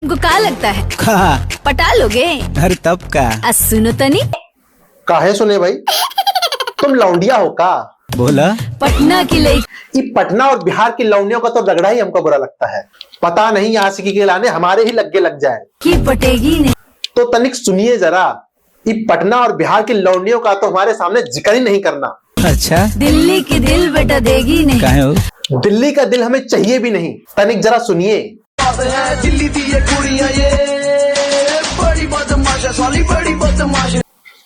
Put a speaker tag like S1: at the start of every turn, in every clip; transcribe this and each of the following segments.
S1: तुमको का लगता है
S2: का?
S1: पटा लोगे?
S2: अरे तब का?
S1: सुनो तनी।
S3: काहे सुने भाई? तुम लौंडिया हो का?
S2: बोला।
S1: पटना की लड़की।
S3: ये पटना और बिहार की लौंडियों का तो रगड़ा ही हमको बुरा लगता है। पता नहीं आशिकी के लाने हमारे ही लग जाए
S1: की पटेगी नहीं।
S3: तो तनिक सुनिए जरा, ये पटना और बिहार की लौंडियों का तो हमारे सामने जिक्र ही नहीं करना।
S2: अच्छा।
S1: दिल्ली की दिल बेटा देगी नहीं।
S2: काहे हो?
S3: दिल्ली का दिल हमें चाहिए भी नहीं। तनिक जरा सुनिए।
S4: दिल्ली दी ये कुड़ियां ये बड़ी बदमाश है, साली बड़ी बदमाश है।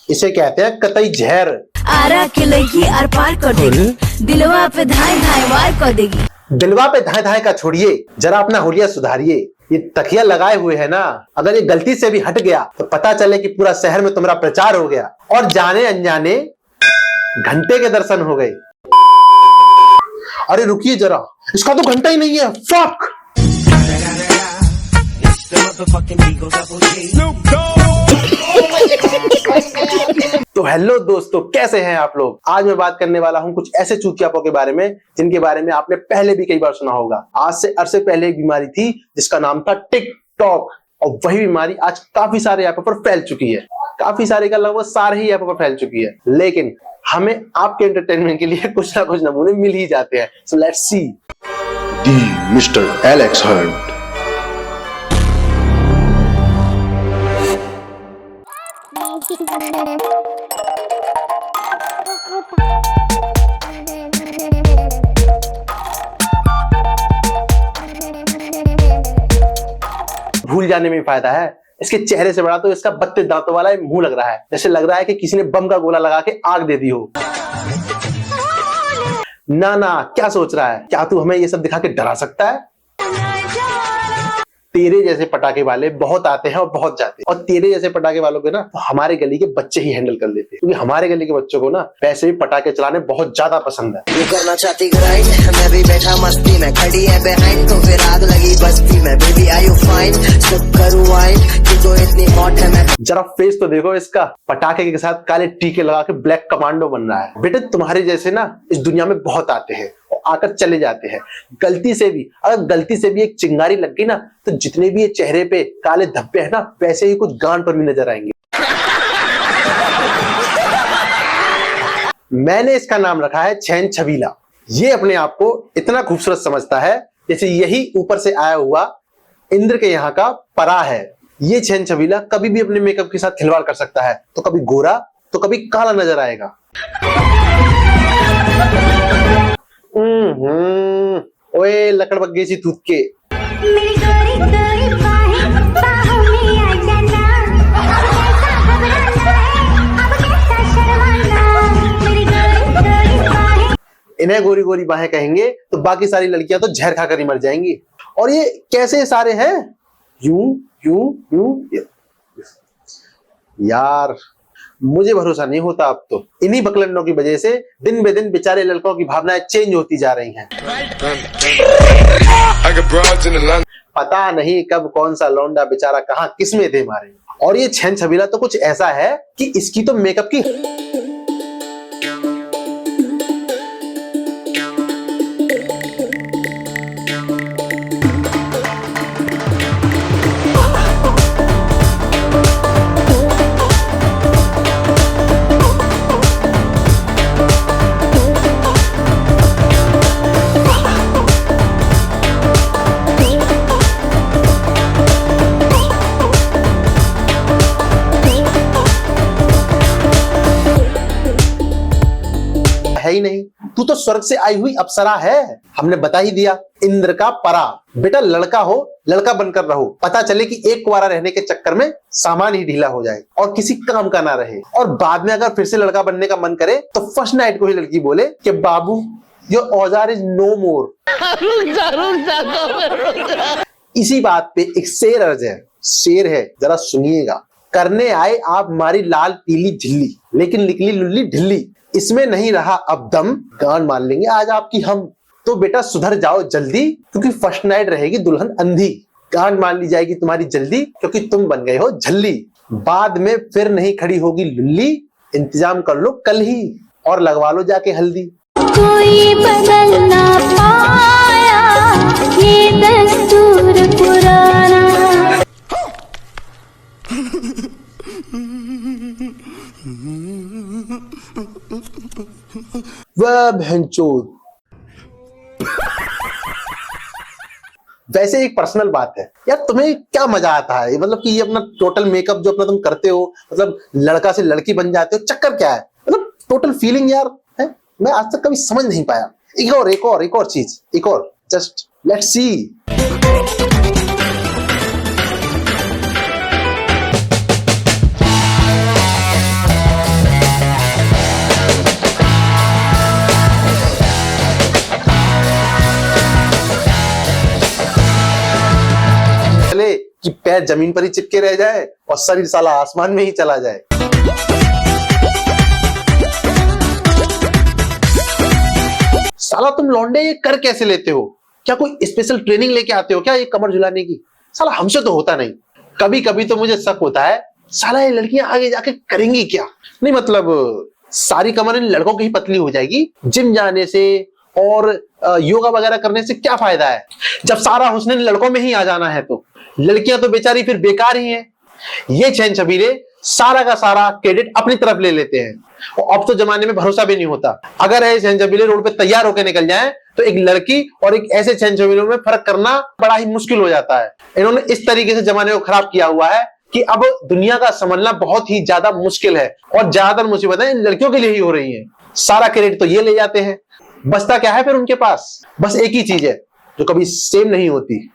S3: इसे कहते हैं कतई जहर।
S1: आरा की लड़की आर पार कर देगी, दिलवा पे धाए धाए वार कर देगी।
S3: दिलवा पे धाए धाए का छोड़िए, जरा अपना हुलिया सुधारिए। ये तकिया लगाए हुए है ना, अगर ये गलती से भी हट गया तो पता चले कि पूरा शहर में तुम्हारा प्रचार हो गया और जाने अनजाने घंटे के दर्शन हो गए। अरे रुकिए जरा, इसका तो घंटा ही नहीं है। फक। तो हेलो दोस्तों, कैसे हैं आप लोग? आज मैं बात करने वाला हूं कुछ ऐसे चूतियापों के बारे में जिनके बारे में आपने पहले भी कई बार सुना होगा। आज से अरसे पहले एक बीमारी थी जिसका नाम था टिकटॉक, और वही बीमारी आज काफी सारे ऐपों पर फैल चुकी है। काफी सारे का लगभग सारे ही ऐपों पर फैल चुकी है, लेकिन हमें आपके एंटरटेनमेंट के लिए कुछ ना कुछ नमूने मिल ही जाते हैं। So let's see.
S5: The mister Alex Hurt.
S3: भूल जाने में फायदा है। इसके चेहरे से बड़ा तो इसका 32 दांतों वाला मुंह लग रहा है, जैसे लग रहा है कि किसी ने बम का गोला लगा के आग दे दी हो। ना ना, क्या सोच रहा है? क्या तू हमें ये सब दिखा के डरा सकता है? तेरे जैसे पटाखे वाले बहुत आते हैं और बहुत जाते हैं, और तेरे जैसे पटाखे वालों के ना तो हमारे गली के बच्चे ही हैंडल कर लेते हैं, क्योंकि हमारे गली के बच्चों को ना वैसे भी पटाखे चलाने बहुत ज्यादा पसंद है।
S4: तू करना चाहती ग्राइंड, मैं भी बैठा मस्ती में, खड़ी है बिहाइंड तो फिर आग लगी बस्ती में। बेबी आर यू फाइन, सब करूं वाइन, तू तो इतनी हॉट है। मैं
S3: जरा फेस तो देखो इसका, पटाखे के साथ काले टीके लगा के ब्लैक कमांडो बन रहा है। बेटे तुम्हारे जैसे ना इस दुनिया में बहुत आते हैं और आकर चले जाते हैं। गलती से भी, अगर गलती से भी एक चिंगारी लग गई ना तो जितने भी ये चेहरे पे काले धब्बे हैं ना, वैसे ही कुछ गांड पर भी नजर आएंगे। मैंने इसका नाम रखा है छेन छबीला। ये अपने आप को इतना खूबसूरत समझता है जैसे यही ऊपर से आया हुआ इंद्र के यहाँ का परा है। ये छेन छबीला कभी भी अपने मेकअप के साथ खिलवाड़ कर सकता है, तो कभी गोरा तो कभी काला नजर आएगा। ओए लकड़ बग्गे सी थूत के। इन्हें गोरी गोरी बाहें कहेंगे तो बाकी सारी लड़कियां तो जहर खाकर ही मर जाएंगी। और ये कैसे सारे हैं? यूं यूं यूं। यार मुझे भरोसा नहीं होता अब तो। इन्हीं बकलंडों की वजह से दिन बे दिन बेचारे लड़कों की भावनाएं चेंज होती जा रही हैं। पता नहीं कब कौन सा लौंडा बेचारा कहां किस में दे मारे। और ये छेन छबीला तो कुछ ऐसा है कि इसकी तो मेकअप की है ही नहीं। तू तो स्वर्ग से आई हुई अप्सरा है। हमने बता ही दिया, इंद्र का परा। बेटा लड़का हो, लड़का बनकर रहो। पता चले कि एक कुंवारा रहने के चक्कर में सामान ही ढीला हो जाए और किसी काम का ना रहे, और बाद में अगर फिर से लड़का बनने का मन करे तो फर्स्ट नाइट को ही लड़की बोले कि बाबू योर औजार इज नो मोर। इसी बात पे एक शेर अर्ज है, शेर है, जरा सुनिएगा। करने आए आप मारी लाल पीली झिल्ली, लेकिन निकली लुल्ली ढिल्ली। इसमें नहीं रहा अब दम, गांड मान लेंगे आज आपकी हम। तो बेटा सुधर जाओ जल्दी, क्योंकि फर्स्ट नाइट रहेगी दुल्हन अंधी। गांड मान ली जाएगी तुम्हारी जल्दी, क्योंकि तुम बन गए हो झल्ली। बाद में फिर नहीं खड़ी होगी लुल्ली, इंतजाम कर लो कल ही और लगवा लो जाके हल्दी।
S6: कोई बदल ना पाया ये दस्तूर पुराना।
S3: वह बहनचोद। वैसे एक पर्सनल बात है यार, तुम्हें क्या मजा आता है मतलब कि ये अपना टोटल मेकअप जो अपना तुम करते हो, मतलब लड़का से लड़की बन जाते हो, चक्कर क्या है? मतलब टोटल फीलिंग यार है, मैं आज तक कभी समझ नहीं पाया। एक और चीज, एक और, जस्ट लेट्स सी। कि पैर जमीन पर ही चिपके रह जाए और शरीर साला आसमान में ही चला जाए। साला तुम लौंडे ये कर कैसे लेते हो? क्या कोई स्पेशल ट्रेनिंग लेके आते हो क्या ये कमर झुलाने की? साला हमसे तो होता नहीं। कभी कभी तो मुझे शक होता है साला ये लड़कियां आगे जाके करेंगी क्या। नहीं मतलब सारी कमर इन लड़कों की ही पतली हो जाएगी। जिम जाने से और योगा वगैरह करने से क्या फायदा है जब सारा हुस्न इन लड़कों में ही आ जाना है? तो लड़कियां तो बेचारी फिर बेकार ही हैं। ये चैन छबीले सारा का सारा क्रेडिट अपनी तरफ ले लेते हैं और अब तो जमाने में भरोसा भी नहीं होता। अगर ऐसे चैन छबीले रोड पे तैयार होकर निकल जाएं तो एक लड़की और एक ऐसे चैन छबीलों में फर्क करना बड़ा ही मुश्किल हो जाता है। इन्होंने इस तरीके से जमाने को खराब किया हुआ है कि अब दुनिया का संभलना बहुत ही ज्यादा मुश्किल है और ज्यादातर मुसीबतें इन लड़कियों के लिए ही हो रही है। सारा क्रेडिट तो ये ले जाते हैं। बचता क्या है फिर उनके पास? बस एक ही चीज है जो कभी सेम नहीं होती।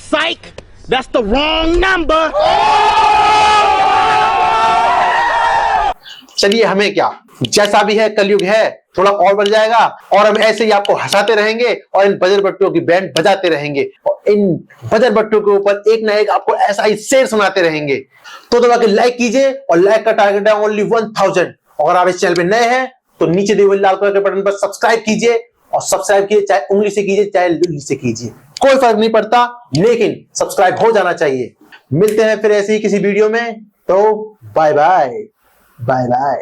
S7: Psych! That's the wrong number!
S3: चलिए हमें क्या, जैसा भी है कलयुग है, थोड़ा और बढ़ जाएगा और हम ऐसे ही आपको हंसाते रहेंगे और इन बजर बट्टों की बैंड बजाते रहेंगे और इन बजर बट्टों के ऊपर एक ना एक आपको ऐसा ही शेर सुनाते रहेंगे। तो दबा के लाइक कीजिए और लाइक का टारगेट है ओनली 1000। अगर आप इस चैनल पे नए हैं तो नीचे दिए हुए लाल कलर के बटन पर सब्सक्राइब कीजिए और सब्सक्राइब कीजिए, चाहे उंगली से कीजिए चाहे लुल्ली से कीजिए, कोई फर्क नहीं पड़ता, लेकिन सब्सक्राइब हो जाना चाहिए। मिलते हैं फिर ऐसे ही किसी वीडियो में, तो बाय बाय बाय बाय।